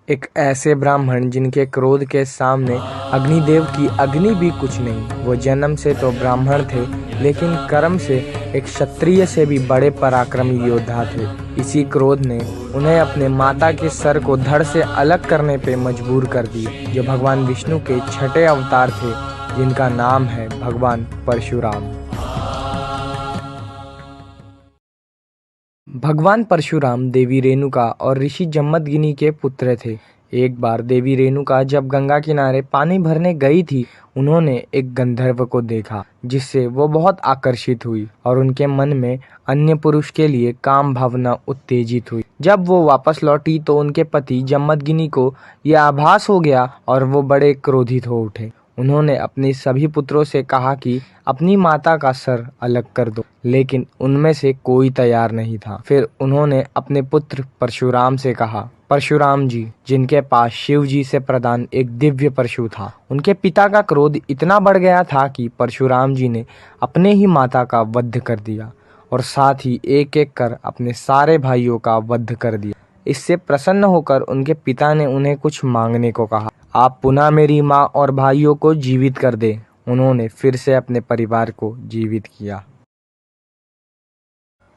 एक ऐसे ब्राह्मण जिनके क्रोध के सामने अग्निदेव की अग्नि भी कुछ नहीं। वो जन्म से तो ब्राह्मण थे, लेकिन कर्म से एक क्षत्रिय से भी बड़े पराक्रमी योद्धा थे। इसी क्रोध ने उन्हें अपने माता के सर को धड़ से अलग करने पे मजबूर कर दिया, जो भगवान विष्णु के छठे अवतार थे, जिनका नाम है भगवान परशुराम। भगवान परशुराम देवी रेणुका और ऋषि जमदग्नि के पुत्र थे। एक बार देवी रेणुका जब गंगा किनारे पानी भरने गई थी, उन्होंने एक गंधर्व को देखा, जिससे वो बहुत आकर्षित हुई और उनके मन में अन्य पुरुष के लिए काम भावना उत्तेजित हुई। जब वो वापस लौटी तो उनके पति जमदग्नि को यह आभास हो गया और वो बड़े क्रोधित हो उठे। उन्होंने अपने सभी पुत्रों से कहा कि अपनी माता का सर अलग कर दो, लेकिन उनमें से कोई तैयार नहीं था। फिर उन्होंने अपने पुत्र परशुराम से कहा, परशुराम जी, जिनके पास शिव जी से प्रदान एक दिव्य परशु था, उनके पिता का क्रोध इतना बढ़ गया था कि परशुराम जी ने अपने ही माता का वध कर दिया और साथ ही एक एक कर अपने सारे भाइयों का वध कर दिया। इससे प्रसन्न होकर उनके पिता ने उन्हें कुछ मांगने को कहा। आप पुनः मेरी माँ और भाइयों को जीवित कर दें। उन्होंने फिर से अपने परिवार को जीवित किया।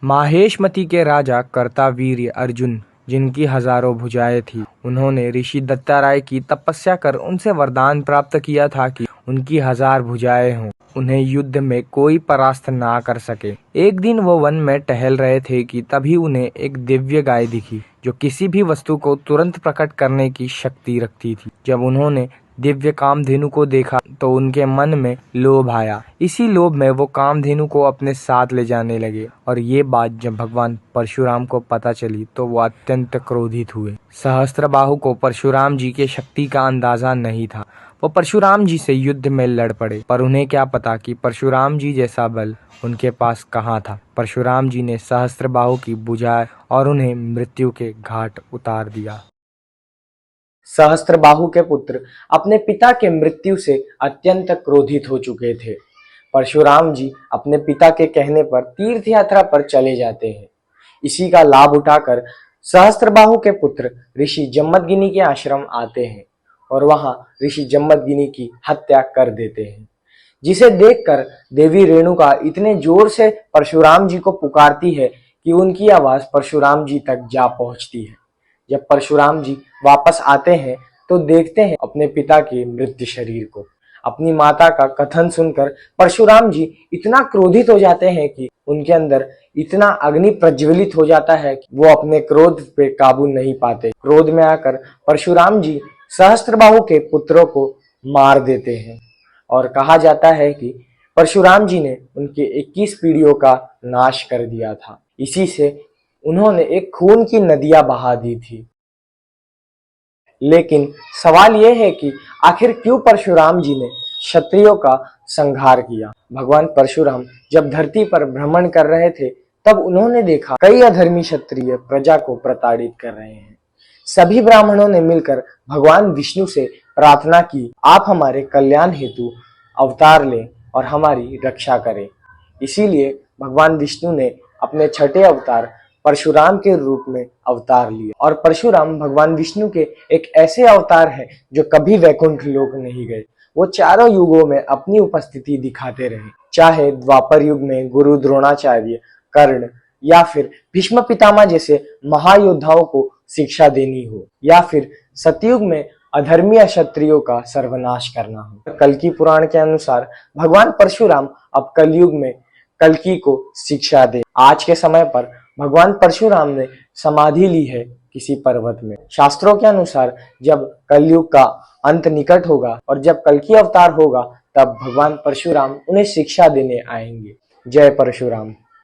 माहेशमती के राजा कर्तावीर्य अर्जुन, जिनकी हजारों भुजाएं थी, उन्होंने ऋषि दत्तात्रेय की तपस्या कर उनसे वरदान प्राप्त किया था कि उनकी 1000 भुजाएं हों, उन्हें युद्ध में कोई परास्त ना कर सके। एक दिन वो वन में टहल रहे थे कि तभी उन्हें एक दिव्य गाय दिखी, जो किसी भी वस्तु को तुरंत प्रकट करने की शक्ति रखती थी। जब उन्होंने दिव्य कामधेनु को देखा तो उनके मन में लोभ आया। इसी लोभ में वो कामधेनु को अपने साथ ले जाने लगे और ये बात जब भगवान परशुराम को पता चली तो वो अत्यंत क्रोधित हुए। सहस्त्रबाहु को परशुराम जी के शक्ति का अंदाजा नहीं था। वो परशुराम जी से युद्ध में लड़ पड़े, पर उन्हें क्या पता कि परशुराम जी जैसा बल उनके पास कहाँ था। परशुराम जी ने सहस्त्रबाहु की बुझाए और उन्हें मृत्यु के घाट उतार दिया। सहस्त्रबाहु के पुत्र अपने पिता के मृत्यु से अत्यंत क्रोधित हो चुके थे। परशुराम जी अपने पिता के कहने पर तीर्थ यात्रा पर चले जाते हैं। इसी का लाभ उठाकर सहस्त्रबाहु के पुत्र ऋषि जमदग्नि के आश्रम आते हैं और वहां ऋषि जमदग्नि की हत्या कर देते हैं, जिसे देखकर देवी रेणुका इतने जोर से परशुराम जी को पुकारती है कि उनकी आवाज परशुराम जी तक जा पहुंचती है। जब परशुराम जी वापस आते हैं तो देखते हैं अपने पिता के मृत शरीर को। अपनी माता का कथन सुनकर परशुराम जी इतना क्रोधित हो जाते हैं कि उनके अंदर इतना अग्नि प्रज्वलित हो जाता है कि वो अपने क्रोध पे काबू नहीं पाते। क्रोध में आकर परशुराम जी सहस्त्रबाहु के पुत्रों को मार देते हैं और कहा जाता है कि परशुराम जी ने उनके 21 पीढ़ियों का नाश कर दिया था। इसी से उन्होंने एक खून की नदियां बहा दी थी। लेकिन सवाल यह है कि आखिर क्यों परशुराम जी ने क्षत्रियों का संहार किया। भगवान परशुराम जब धरती पर भ्रमण कर रहे थे तब उन्होंने देखा कई अधर्मी क्षत्रिय प्रजा को प्रताड़ित कर रहे हैं। सभी ब्राह्मणों ने मिलकर भगवान विष्णु से प्रार्थना की, आप हमारे कल्याण हेतु अवतार लें और हमारी रक्षा करें। इसीलिए भगवान विष्णु ने अपने छठे अवतार परशुराम के रूप में अवतार लिया। और परशुराम भगवान विष्णु के एक ऐसे अवतार हैं जो कभी वैकुंठ लोक नहीं गए। वो चारों युगों में अपनी उपस्थिति दिखाते रहे, चाहे द्वापर युग में गुरु द्रोणाचार्य, कर्ण या फिर भीष्म पितामह जैसे महायोद्धाओं को शिक्षा देनी हो, या फिर सतयुग में अधर्मी क्षत्रियों का सर्वनाश करना हो। कल्कि पुराण के अनुसार भगवान परशुराम अब कलयुग में कल्कि को शिक्षा दे। आज के समय पर भगवान परशुराम ने समाधि ली है किसी पर्वत में। शास्त्रों के अनुसार जब कलयुग का अंत निकट होगा और जब कल्कि अवतार होगा, तब भगवान परशुराम उन्हें शिक्षा देने आएंगे। जय परशुराम।